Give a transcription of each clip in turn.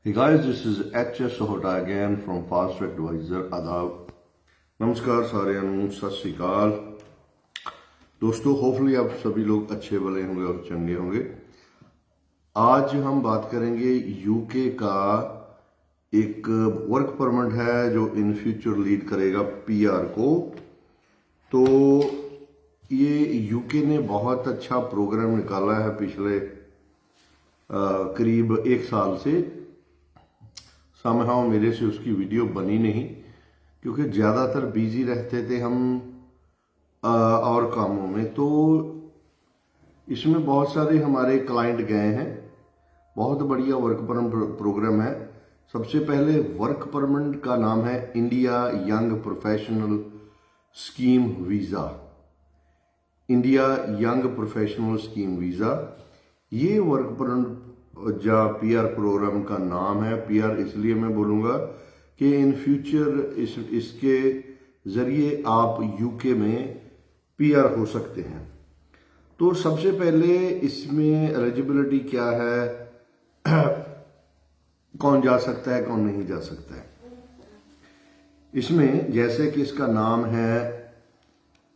Hey guys, this is HS Sahota again from Fast Advisor आदाब। नमस्कार सारे ਨੂੰ सत श्री अकाल दोस्तों। होपफुली आप सभी लोग अच्छे भले होंगे और चंगे होंगे। आज हम बात करेंगे यूके का एक वर्क परमिट है जो इन फ्यूचर लीड करेगा पीआर को। तो ये यूके ने बहुत अच्छा प्रोग्राम निकाला है पिछले करीब एक साल से। समहाउ मेरे से उसकी वीडियो बनी नहीं क्योंकि ज़्यादातर बिजी रहते थे हम और कामों में। तो इसमें बहुत सारे हमारे क्लाइंट गए हैं। बहुत बढ़िया वर्क परमिट प्रोग्राम है। सबसे पहले वर्क परमिट का नाम है India young professional scheme visa. India young professional scheme visa ये वर्क परमिट या पीआर प्रोग्राम का नाम है। पीआर इसलिए मैं बोलूँगा कि इन फ्यूचर इसके ज़रिए आप यूके में पीआर हो सकते हैं। तो सबसे पहले इसमें एलिजिबिलिटी क्या है, कौन जा सकता है कौन नहीं जा सकता है। इसमें जैसे कि इसका नाम है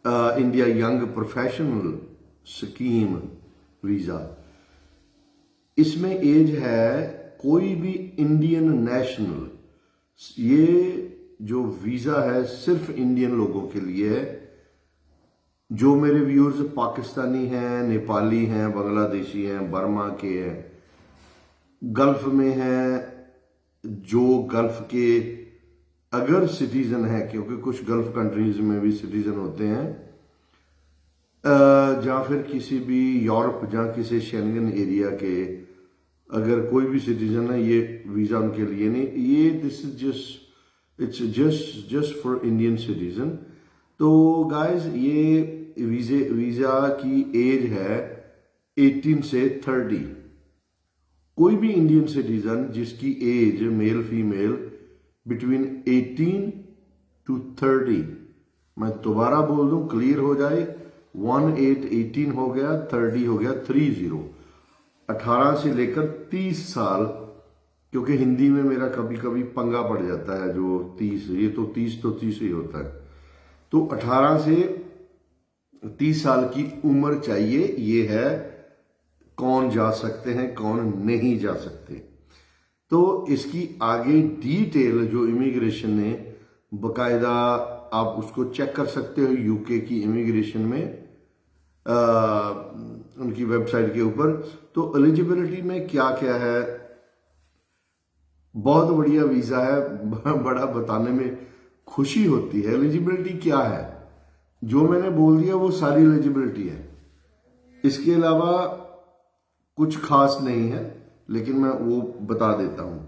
India young professional scheme visa, इसमें एज है कोई भी इंडियन नेशनल। ये जो वीज़ा है सिर्फ इंडियन लोगों के लिए है। जो मेरे व्यूअर्स पाकिस्तानी हैं, नेपाली हैं, बांग्लादेशी हैं, बर्मा के हैं, गल्फ में हैं, जो गल्फ के अगर सिटीजन है, क्योंकि कुछ गल्फ कंट्रीज में भी सिटीजन होते हैं, या फिर किसी भी यूरोप या किसी शेंगन एरिया के अगर कोई भी सिटीजन है, ये वीज़ा उनके लिए नहीं। ये this is just for Indian citizen. तो गाइस ये वीज़ा की एज है 18 से 30। कोई भी इंडियन सिटीजन जिसकी age male female between 18 to 30, मैं दोबारा बोल दूं क्लियर हो जाए, 18 हो गया, 30 हो गया, 30 18 से लेकर 30 साल, क्योंकि हिंदी में मेरा कभी कभी पंगा पड़ जाता है जो 30, ये तो 30 ही होता है। तो 18 से 30 साल की उम्र चाहिए। ये है कौन जा सकते हैं कौन नहीं जा सकते। तो इसकी आगे डिटेल जो इमिग्रेशन ने बकायदा आप उसको चेक कर सकते हो यूके की इमिग्रेशन में उनकी वेबसाइट के ऊपर। तो एलिजिबिलिटी में क्या क्या है, बहुत बढ़िया वीज़ा है, बड़ा बताने में खुशी होती है। एलिजिबिलिटी क्या है जो मैंने बोल दिया वो सारी एलिजिबिलिटी है। इसके अलावा कुछ खास नहीं है, लेकिन मैं वो बता देता हूं।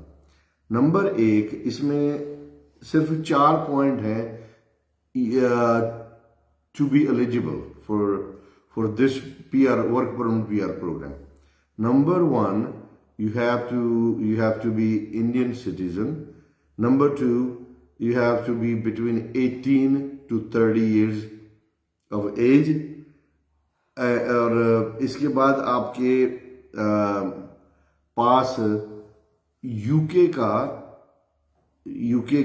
नंबर 1, इसमें सिर्फ 4 पॉइंट है to be eligible for this PR work permit PR program. Number 1, you have to be Indian citizen. Number 2, you have to be between 18 to 30 years of age. और इसके बाद आपके पास यूके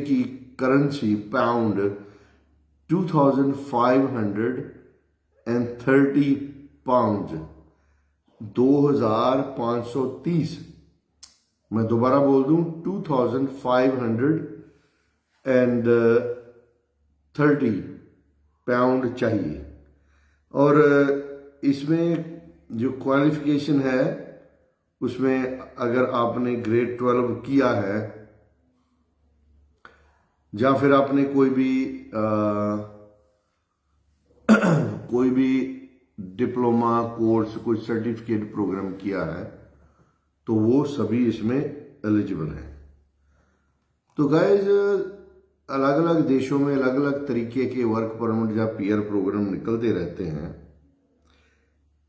की करेंसी पाउंड 2530 पाउंड, 2530। मैं दोबारा बोल दूं 2530 pound चाहिए। और इसमें जो क्वालिफिकेशन है उसमें अगर आपने ग्रेड 12 किया है या फिर आपने कोई भी डिप्लोमा कोर्स, कोई सर्टिफिकेट प्रोग्राम किया है, तो वो सभी इसमें एलिजिबल है। तो गाइज अलग अलग देशों में अलग अलग तरीके के वर्क परमिट या पीआर प्रोग्राम निकलते रहते हैं।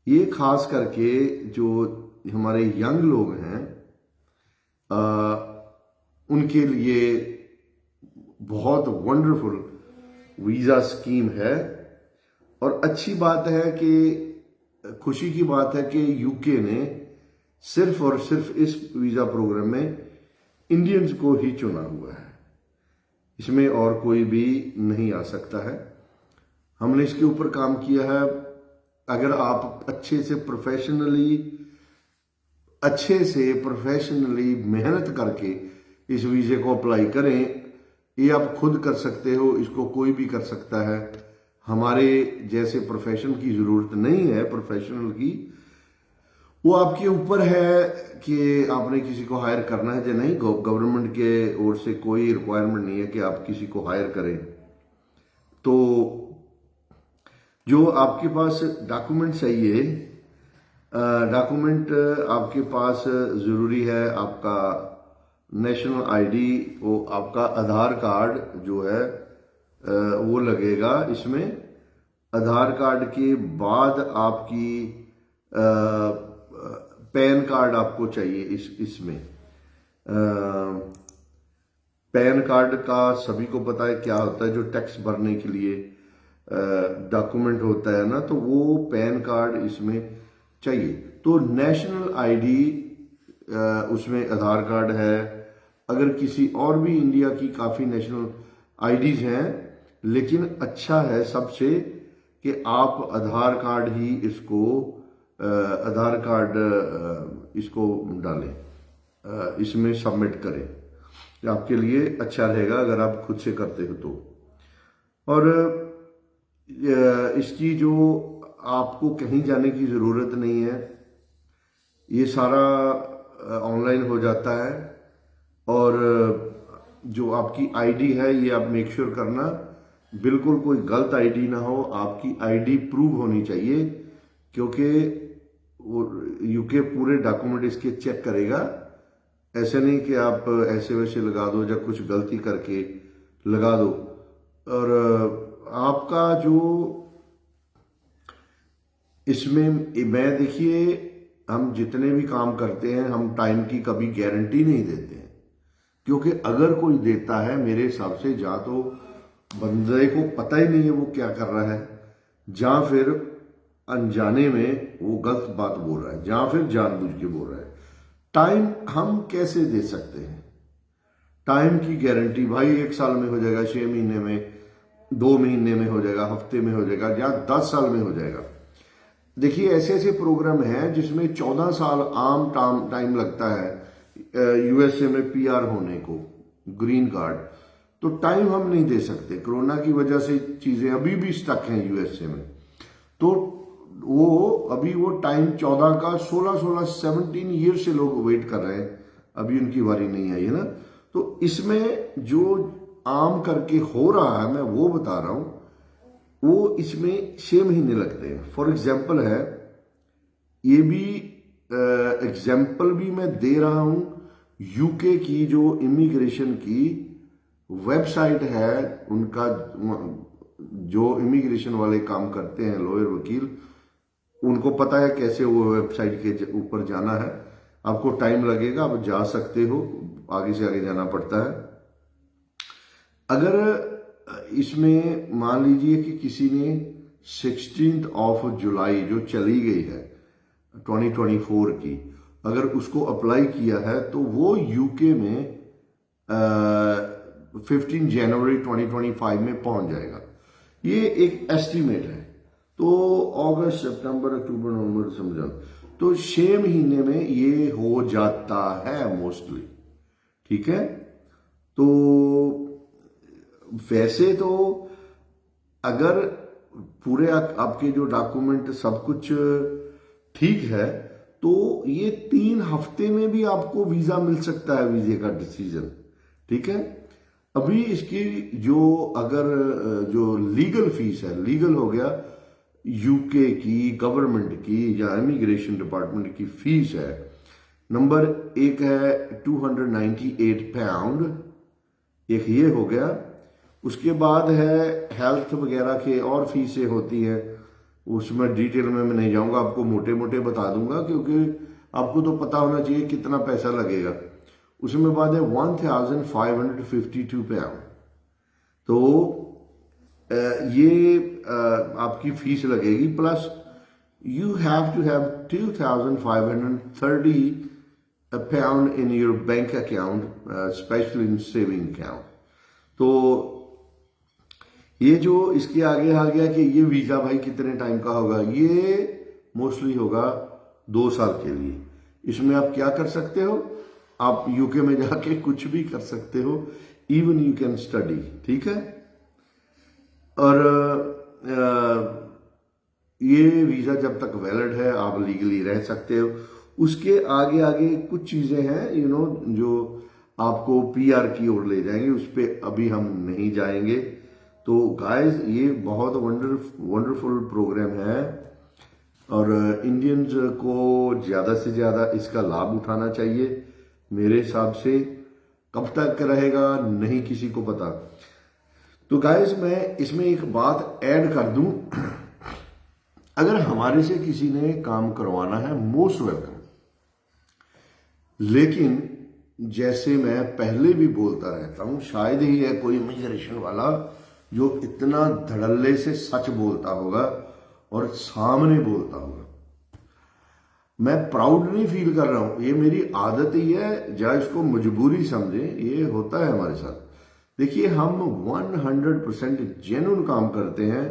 ये खास करके जो हमारे यंग लोग हैं उनके लिए बहुत वंडरफुल वीज़ा स्कीम है। और अच्छी बात है कि खुशी की बात है कि यूके ने सिर्फ और सिर्फ इस वीज़ा प्रोग्राम में इंडियंस को ही चुना हुआ है, इसमें और कोई भी नहीं आ सकता है। हमने इसके ऊपर काम किया है। अगर आप अच्छे से प्रोफेशनली मेहनत करके इस वीजे को अप्लाई करें, ये आप खुद कर सकते हो, इसको कोई भी कर सकता है। हमारे जैसे प्रोफेशन की जरूरत नहीं है, प्रोफेशनल की। वो आपके ऊपर है कि आपने किसी को हायर करना है या नहीं। गवर्नमेंट के ओर से कोई रिक्वायरमेंट नहीं है कि आप किसी को हायर करें। तो जो आपके पास डॉक्यूमेंट चाहिए, डॉक्यूमेंट आपके पास ज़रूरी है आपका नेशनल आईडी, वो आपका आधार कार्ड जो है वो लगेगा इसमें। आधार कार्ड के बाद आपकी पैन कार्ड आपको चाहिए इसमें। पैन कार्ड का सभी को पता है क्या होता है, जो टैक्स भरने के लिए डॉक्यूमेंट होता है ना, तो वो पैन कार्ड इसमें चाहिए। तो नेशनल आईडी, उसमें आधार कार्ड है। अगर किसी और भी, इंडिया की काफ़ी नेशनल आईडीज हैं, लेकिन अच्छा है सबसे कि आप आधार कार्ड ही इसको इसको डालें, इसमें सबमिट करें। आपके लिए अच्छा रहेगा अगर आप खुद से करते हो तो। और इसकी जो आपको कहीं जाने की ज़रूरत नहीं है, ये सारा ऑनलाइन हो जाता है। और जो आपकी आईडी है, ये आप मेक श्योर करना बिल्कुल कोई गलत आईडी ना हो। आपकी आईडी प्रूव होनी चाहिए, क्योंकि वो यूके पूरे डॉक्यूमेंट इसके चेक करेगा। ऐसे नहीं कि आप ऐसे वैसे लगा दो या कुछ गलती करके लगा दो। और आपका जो इसमें मैं देखिए, हम जितने भी काम करते हैं, हम टाइम की कभी गारंटी नहीं देते हैं, क्योंकि अगर कोई देता है, मेरे हिसाब से या तो बंदे को पता ही नहीं है वो क्या कर रहा है, या फिर अनजाने में वो गलत बात बोल रहा है, या फिर जानबूझ के बोल रहा है। टाइम हम कैसे दे सकते हैं? टाइम की गारंटी भाई 1 साल में हो जाएगा, 6 महीने में, 2 महीने में हो जाएगा, हफ्ते में हो जाएगा, या 10 साल में हो जाएगा। देखिए, ऐसे ऐसे प्रोग्राम हैं जिसमें 14 साल आम टाइम लगता है यूएसए में पीआर होने को, ग्रीन कार्ड। तो टाइम हम नहीं दे सकते, कोरोना की वजह से चीजें अभी भी स्टक हैं यूएसए में। तो वो टाइम 14 का 17 ईयर से लोग वेट कर रहे हैं, अभी उनकी बारी नहीं आई है ना। तो इसमें जो आम करके हो रहा है, मैं वो बता रहा हूं, वो इसमें 6 महीने लगते हैं। फॉर एग्जाम्पल है, ये भी एग्जाम्पल भी मैं दे रहा हूं यूके की जो इमिग्रेशन की वेबसाइट है, उनका जो इमिग्रेशन वाले काम करते हैं, लॉयर वकील, उनको पता है कैसे वो वेबसाइट के ऊपर जाना है। आपको टाइम लगेगा, आप जा सकते हो, आगे से आगे जाना पड़ता है। अगर इसमें मान लीजिए कि किसी ने 16 जुलाई जो चली गई है 2024 की, अगर उसको अप्लाई किया है, तो वो यूके में 15 जनवरी 2025 में पहुंच जाएगा। ये एक एस्टीमेट है। तो अगस्त, सितंबर, अक्टूबर, नवंबर, दिसंबर, तो 6 महीने में ये हो जाता है मोस्टली। ठीक है। तो वैसे तो अगर पूरे आपके जो डॉक्यूमेंट सब कुछ ठीक है, तो ये 3 हफ्ते में भी आपको वीजा मिल सकता है, वीजे का डिसीजन। ठीक है। अभी इसकी जो अगर जो लीगल फीस है, लीगल हो गया, यूके की गवर्नमेंट की या इमिग्रेशन डिपार्टमेंट की फीस है, नंबर 1 है 298 पाउंड, एक ये हो गया। उसके बाद है हेल्थ वगैरह के और फीसें होती हैं, उसमें डिटेल में मैं नहीं जाऊंगा, आपको मोटे मोटे बता दूंगा, क्योंकि आपको तो पता होना चाहिए कितना पैसा लगेगा। उसमें बाद है 1552 पाउंड। तो ये आपकी फीस लगेगी, plus you have to have 2530 found in your bank account, especially in saving account. तो ये जो इसके आगे आ गया कि ये वीजा भाई कितने टाइम का होगा, ये मोस्टली होगा 2 साल के लिए। इसमें आप क्या कर सकते हो, आप यूके में जाके कुछ भी कर सकते हो, इवन यू कैन स्टडी, ठीक है। और ये वीजा जब तक वैलिड है आप लीगली रह सकते हो। उसके आगे आगे कुछ चीजें हैं जो आपको पीआर की ओर ले जाएंगे, उस पर अभी हम नहीं जाएंगे। तो गाइस ये बहुत वंडरफुल प्रोग्राम है और इंडियंस को ज़्यादा से ज़्यादा इसका लाभ उठाना चाहिए मेरे हिसाब से। कब तक रहेगा नहीं किसी को पता। तो गाइस मैं इसमें एक बात ऐड कर दूं, अगर हमारे से किसी ने काम करवाना है मोस्ट वेलकम, लेकिन जैसे मैं पहले भी बोलता रहता हूं, शायद ही है कोई इमिग्रेशन वाला जो इतना धड़ल्ले से सच बोलता होगा और सामने बोलता होगा। मैं प्राउड नहीं फील कर रहा हूं, ये मेरी आदत ही है, या इसको मजबूरी समझे, ये होता है हमारे साथ। देखिए हम 100% जेन्युइन काम करते हैं,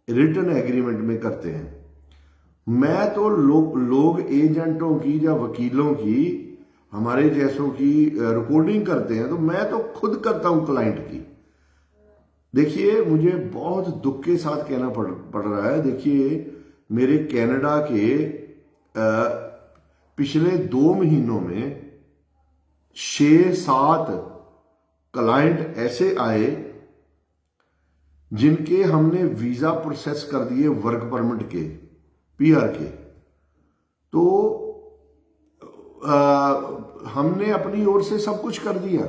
रिटर्न एग्रीमेंट में करते हैं। मैं तो लोग एजेंटों की या वकीलों की, हमारे जैसों की रिकॉर्डिंग करते हैं, तो मैं तो खुद करता हूं क्लाइंट की। देखिए मुझे बहुत दुख के साथ कहना पड़ रहा है, देखिए मेरे कनाडा के पिछले 2 महीनों में 6-7 क्लाइंट ऐसे आए जिनके हमने वीजा प्रोसेस कर दिए वर्क परमिट के, पीआर के। तो हमने अपनी ओर से सब कुछ कर दिया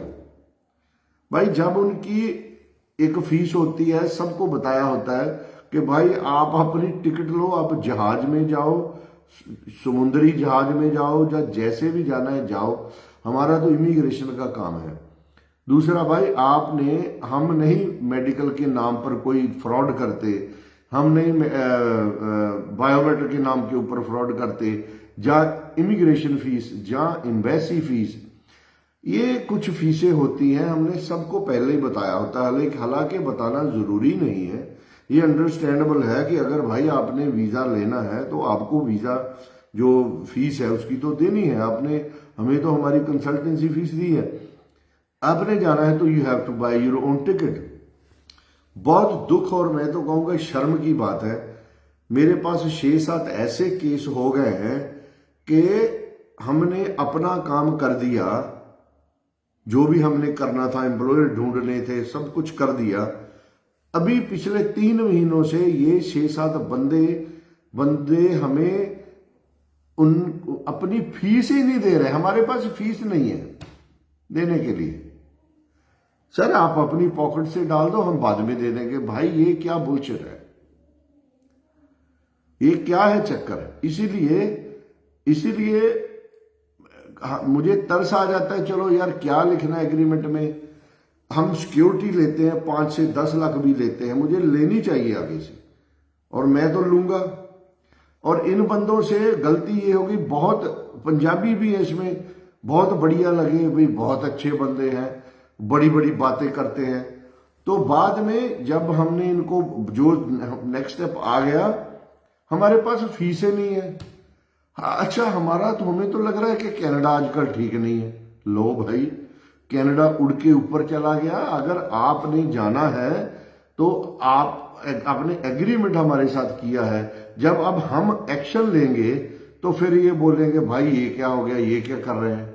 भाई। जब उनकी एक फीस होती है, सबको बताया होता है कि भाई आप अपनी टिकट लो, आप जहाज में जाओ, समुद्री जहाज में जाओ, या जैसे भी जाना है जाओ, हमारा तो इमिग्रेशन का काम है। दूसरा भाई हम नहीं मेडिकल के नाम पर कोई फ्रॉड करते, हम नहीं बायोमेट्रिक के नाम के ऊपर फ्रॉड करते, या इमिग्रेशन फीस या एम्बेसी फीस, ये कुछ फीसें होती हैं, हमने सबको पहले ही बताया होता है। हालांकि बताना जरूरी नहीं है, ये अंडरस्टैंडेबल है कि अगर भाई आपने वीजा लेना है तो आपको वीजा जो फीस है उसकी तो देनी है। हमें तो हमारी कंसल्टेंसी फीस दी है, आपने जाना है तो you have to buy your own ticket. बहुत दुख और मैं तो कहूंगा शर्म की बात है, मेरे पास 6-7 ऐसे केस हो गए हैं कि हमने अपना काम कर दिया, जो भी हमने करना था, एम्प्लॉयर ढूंढने थे, सब कुछ कर दिया। अभी पिछले 3 महीनों से ये 6-7 बंदे हमें अपनी फीस ही नहीं दे रहे। हमारे पास फीस नहीं है देने के लिए। सर आप अपनी पॉकेट से डाल दो, हम बाद में दे देंगे। भाई ये क्या बुलशिट है, ये क्या है चक्कर। इसीलिए मुझे तरस आ जाता है, चलो यार क्या लिखना है एग्रीमेंट में। हम सिक्योरिटी लेते हैं, 5 से 10 लाख भी लेते हैं, मुझे लेनी चाहिए आगे से, और मैं तो लूंगा। और इन बंदों से गलती ये होगी, बहुत पंजाबी भी है इसमें, बहुत बढ़िया लगे भाई, बहुत अच्छे बंदे हैं, बड़ी बड़ी बातें करते हैं। तो बाद में जब हमने इनको, जो नेक्स्ट स्टेप आ गया, हमारे पास फीसें नहीं है। अच्छा हमें तो लग रहा है कि कनाडा आजकल ठीक नहीं है। लो भाई, कनाडा उड़ के ऊपर चला गया। अगर आपने जाना है तो आपने एग्रीमेंट हमारे साथ किया है। जब अब हम एक्शन लेंगे तो फिर ये बोलेंगे भाई ये क्या हो गया, ये क्या कर रहे हैं,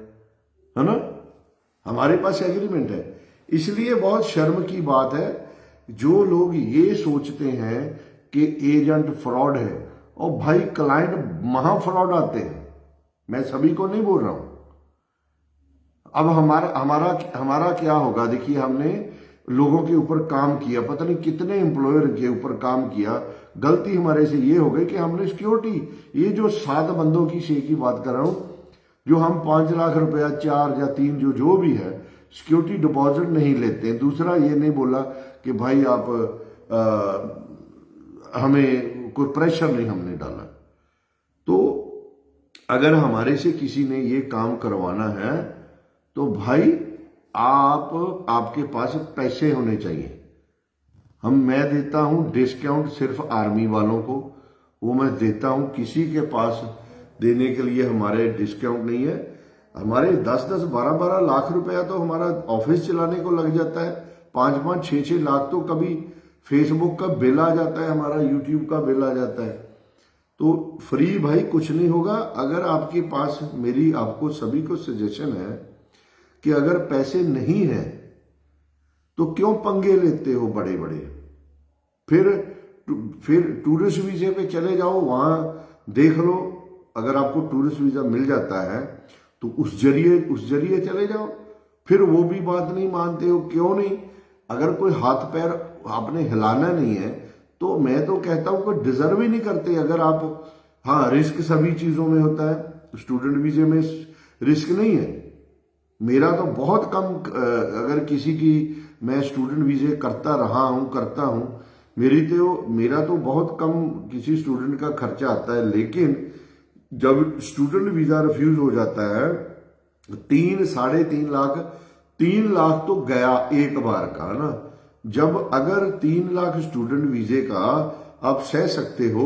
है ना। हमारे पास एग्रीमेंट है। इसलिए बहुत शर्म की बात है जो लोग ये सोचते हैं कि एजेंट फ्रॉड है, और भाई क्लाइंट महा फ्रॉड आते हैं। मैं सभी को नहीं बोल रहा हूं। अब हमारा क्या होगा, देखिए हमने लोगों के ऊपर काम किया, पता नहीं कितने एम्प्लॉयर के ऊपर काम किया। गलती हमारे से ये हो गई कि हमने सिक्योरिटी, ये जो 7 बंदों की शे की बात कर रहा हूं, जो हम 5 लाख रुपया 4 या 3 जो भी है सिक्योरिटी डिपॉजिट नहीं लेते हैं। दूसरा ये नहीं बोला कि भाई आप हमें कोई प्रेशर नहीं हमने डाला। तो अगर हमारे से किसी ने ये काम करवाना है तो भाई आपके पास पैसे होने चाहिए। मैं देता हूं डिस्काउंट सिर्फ आर्मी वालों को, वो मैं देता हूं, किसी के पास देने के लिए हमारे डिस्काउंट नहीं है। हमारे 10-10, 12-12 लाख रुपया तो हमारा ऑफिस चलाने को लग जाता है, 5-5, 6-6 लाख तो कभी फेसबुक का बिल आ जाता है, हमारा यूट्यूब का बिल आ जाता है। तो फ्री भाई कुछ नहीं होगा। अगर आपके पास, मेरी आपको सभी को सजेशन है कि अगर पैसे नहीं है तो क्यों पंगे लेते हो बड़े बड़े, फिर टूरिस्ट वीजे पे चले जाओ, वहां देख लो। अगर आपको टूरिस्ट वीजा मिल जाता है तो उस जरिए चले जाओ। फिर वो भी बात नहीं मानते हो, क्यों नहीं? अगर कोई हाथ पैर आपने हिलाना नहीं है तो मैं तो कहता हूं कि डिजर्व ही नहीं करते। अगर आप, हाँ रिस्क सभी चीजों में होता है, स्टूडेंट वीजे में रिस्क नहीं है। मेरा तो बहुत कम, अगर किसी की, मैं स्टूडेंट वीजे करता हूं, मेरा तो बहुत कम किसी स्टूडेंट का खर्चा आता है। लेकिन जब स्टूडेंट वीजा रिफ्यूज हो जाता है 3-3.5 लाख, 3 लाख तो गया एक बार का ना। जब अगर 3 लाख स्टूडेंट वीजे का आप सह सकते हो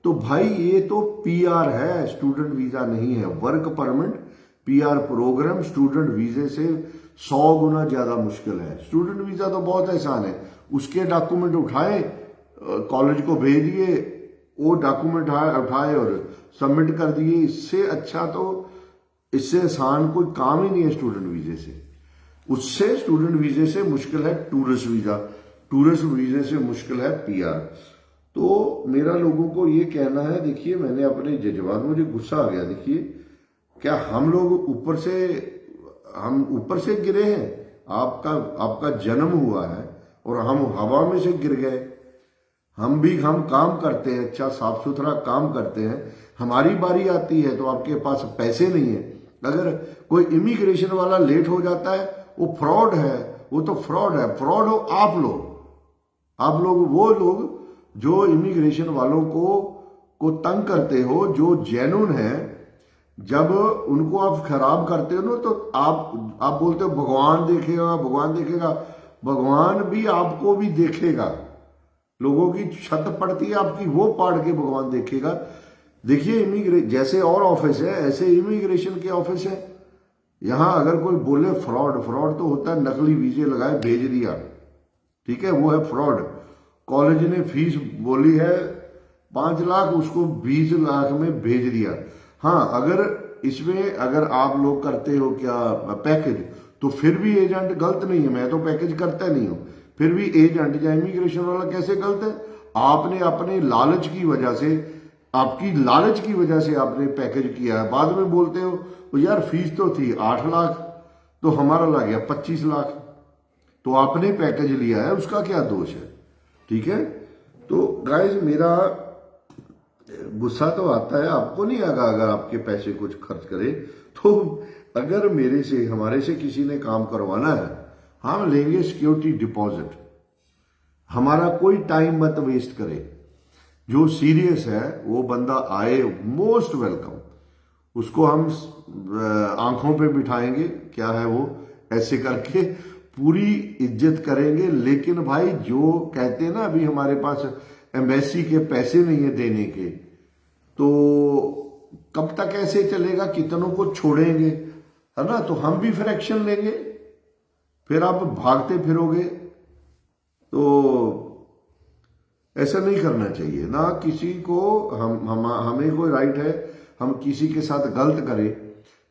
तो भाई ये तो पीआर है, स्टूडेंट वीजा नहीं है, work permit. PR program student वीजे से 100 गुना ज्यादा मुश्किल है। स्टूडेंट वीजा तो बहुत आसान है, उसके डॉक्यूमेंट उठाए, कॉलेज को भेज दिए, वो डॉक्यूमेंट उठाए और सबमिट कर दिए। इससे अच्छा तो, इससे आसान कोई काम ही नहीं है स्टूडेंट वीजे से। उससे स्टूडेंट वीजे से मुश्किल है टूरिस्ट वीजा, टूरिस्ट वीजे से मुश्किल है पीआर। तो मेरा लोगों को ये कहना है, देखिए मैंने अपने जज्बात, मुझे गुस्सा आ गया। देखिए क्या हम लोग ऊपर से गिरे हैं? आपका जन्म हुआ है और हम हवा में से गिर गए। हम काम करते हैं, अच्छा साफ सुथरा काम करते हैं, हमारी बारी आती है तो आपके पास पैसे नहीं है। अगर कोई इमिग्रेशन वाला लेट हो जाता है वो फ्रॉड है, वो तो फ्रॉड है। फ्रॉड हो आप लोग वो लोग जो इमिग्रेशन वालों को तंग करते हो, जो जेन्युइन है, जब उनको आप खराब करते हो ना तो आप बोलते हो भगवान देखेगा। भगवान भी आपको भी देखेगा। लोगों की छत पड़ती है आपकी, वो पाड़ के भगवान देखेगा। देखिए जैसे और ऑफिस है ऐसे इमिग्रेशन के ऑफिस है। यहां अगर कोई बोले फ्रॉड तो होता है नकली वीजे लगाए भेज दिया, ठीक है, वो है फ्रॉड। कॉलेज ने फीस बोली है 5 लाख, उसको 20 लाख में भेज दिया। हाँ, अगर आप लोग करते हो क्या पैकेज, तो फिर भी एजेंट गलत नहीं है। मैं तो पैकेज करता नहीं हूं, फिर भी एजेंट या इमिग्रेशन वाला कैसे गलत है? आपने अपने लालच की वजह से, आपकी लालच की वजह से आपने पैकेज किया है। बाद में बोलते हो तो यार फीस तो थी 8 लाख, तो हमारा लग गया 25 लाख, तो आपने पैकेज लिया है, उसका क्या दोष है? ठीक है। तो गाइज मेरा गुस्सा तो आता है, आपको नहीं आएगा अगर आपके पैसे कुछ खर्च करे तो। अगर हमारे से किसी ने काम करवाना है, हम लेंगे सिक्योरिटी डिपॉजिट। हमारा कोई टाइम मत वेस्ट करे। जो सीरियस है वो बंदा आए, मोस्ट वेलकम। उसको हम आंखों पे बिठाएंगे, क्या है वो, ऐसे करके पूरी इज्जत करेंगे। लेकिन भाई जो कहते हैं ना, अभी हमारे पास एम्बेसी के पैसे नहीं है देने के, तो कब तक ऐसे चलेगा? कितनों को छोड़ेंगे, है ना? तो हम भी फिर एक्शन लेंगे, फिर आप भागते फिरोगे। तो ऐसा नहीं करना चाहिए ना। किसी को हमें कोई राइट है हम किसी के साथ गलत करें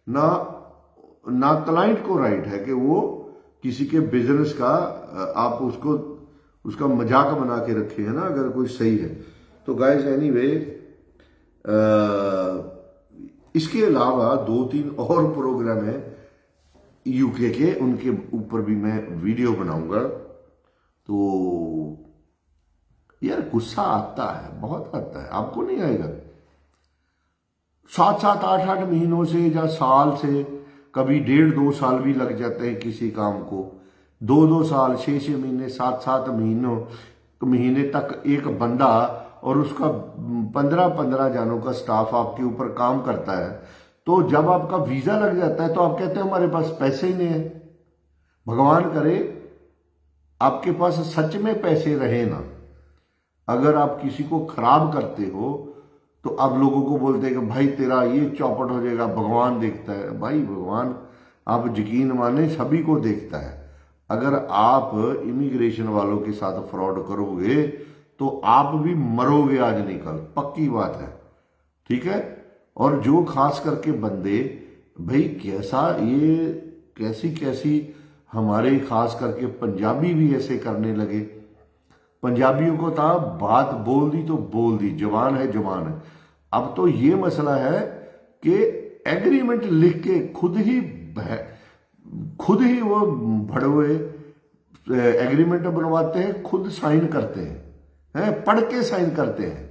ना क्लाइंट को राइट है कि वो किसी के बिजनेस का आप उसका मजाक बना के रखे, है ना, अगर कोई सही है तो। गाइस एनीवे, इसके अलावा 2-3 और प्रोग्राम है यूके के, उनके ऊपर भी मैं वीडियो बनाऊंगा। तो यार गुस्सा आता है, बहुत आता है, आपको नहीं आएगा? 7-7, 8-8 महीनों से या साल से, कभी 1.5-2 साल भी लग जाते हैं किसी काम को। 2-2 साल, 6-6 महीने, 7-7 महीने तक एक बंदा और उसका 15-15 जानों का स्टाफ आपके ऊपर काम करता है, तो जब आपका वीजा लग जाता है तो आप कहते हैं हमारे पास पैसे ही नहीं है। भगवान करे आपके पास सच में पैसे रहे ना, अगर आप किसी को खराब करते हो तो आप लोगों को बोलते हैं कि भाई तेरा ये चौपट हो जाएगा, भगवान देखता है। भाई भगवान, आप यकीन माने, सभी को देखता है। अगर आप इमिग्रेशन वालों के साथ फ्रॉड करोगे तो आप भी मरोगे आज नहीं कल, पक्की बात है, ठीक है। और जो खास करके बंदे, भाई कैसा ये कैसी कैसी हमारे खास करके पंजाबी भी ऐसे करने लगे। पंजाबियों को था बात बोल दी तो बोल दी, जवान है जवान है। अब तो ये मसला है कि एग्रीमेंट लिख के खुद ही वो भड़वे एग्रीमेंट बनवाते हैं, खुद साइन करते हैं, पढ़ के साइन करते हैं,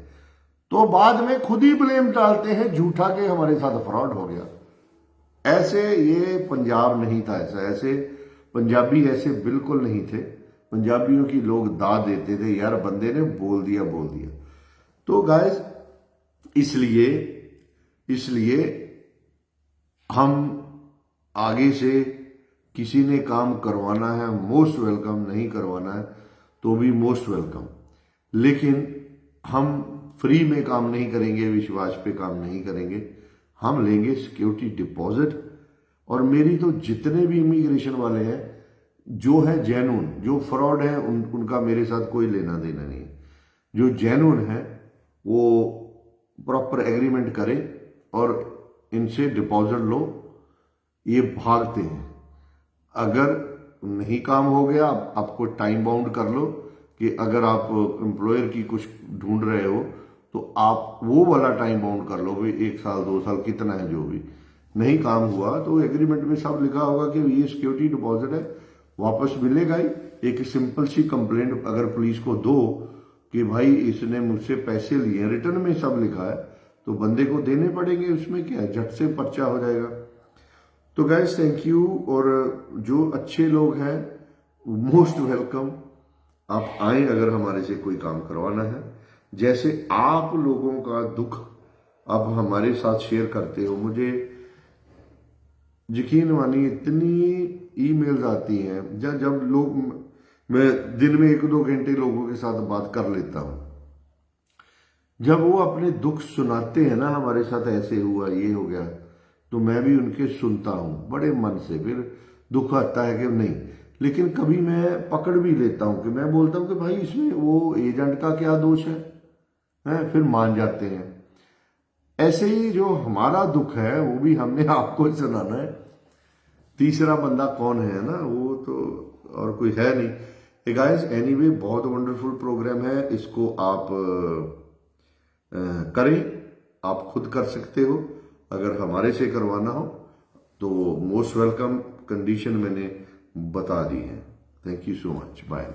तो बाद में खुद ही ब्लेम डालते हैं झूठा के हमारे साथ फ्रॉड हो गया। ऐसे ये पंजाब नहीं था, ऐसे पंजाबी ऐसे बिल्कुल नहीं थे। पंजाबियों की लोग दाद देते थे, यार बंदे ने बोल दिया। तो गाइस, इसलिए हम आगे से किसी ने काम करवाना है मोस्ट वेलकम, नहीं करवाना है तो भी मोस्ट वेलकम, लेकिन हम फ्री में काम नहीं करेंगे, विश्वास पे काम नहीं करेंगे। हम लेंगे सिक्योरिटी डिपॉजिट। और मेरी तो जितने भी इमिग्रेशन वाले हैं जो है जेन्युइन, जो फ्रॉड है उनका मेरे साथ कोई लेना देना नहीं है। जो जेन्युइन है वो प्रॉपर एग्रीमेंट करें और इनसे डिपॉजिट लो। ये भागते हैं। अगर नहीं काम हो गया, आपको टाइम बाउंड कर लो कि अगर आप एम्प्लॉयर की कुछ ढूंढ रहे हो तो आप वो वाला टाइम बाउंड कर लो, भाई 1 साल 2 साल कितना है, जो भी नहीं काम हुआ तो एग्रीमेंट में सब लिखा होगा कि ये सिक्योरिटी डिपॉजिट है, वापस मिलेगा ही। एक सिंपल सी कंप्लेंट अगर पुलिस को दो कि भाई इसने मुझसे पैसे लिए, रिटर्न में सब लिखा है, तो बंदे को देने पड़ेंगे, उसमें क्या है, झट से पर्चा हो जाएगा। तो गाइस थैंक यू। और जो अच्छे लोग हैं मोस्ट वेलकम, आप आए अगर हमारे से कोई काम करवाना है। जैसे आप लोगों का दुख आप हमारे साथ शेयर करते हो, मुझे यकीन मानिए इतनी ईमेल्स आती हैं जब लोग, मैं दिन में 1-2 घंटे लोगों के साथ बात कर लेता हूं, जब वो अपने दुख सुनाते हैं ना, हमारे साथ ऐसे हुआ, ये हो गया, तो मैं भी उनके सुनता हूं बड़े मन से। फिर दुख आता है कि नहीं, लेकिन कभी मैं पकड़ भी लेता हूं कि मैं बोलता हूं कि भाई इसमें वो एजेंट का क्या दोष है, फिर मान जाते हैं। ऐसे ही जो हमारा दुख है वो भी हमने आपको ही सुनाना है। तीसरा बंदा कौन है ना, वो तो और कोई है नहीं। गाइस एनीवे, बहुत वंडरफुल प्रोग्राम है, इसको आप करें, आप खुद कर सकते हो। अगर हमारे से करवाना हो तो मोस्ट वेलकम, कंडीशन मैंने बता दी है। Thank you so much, bye.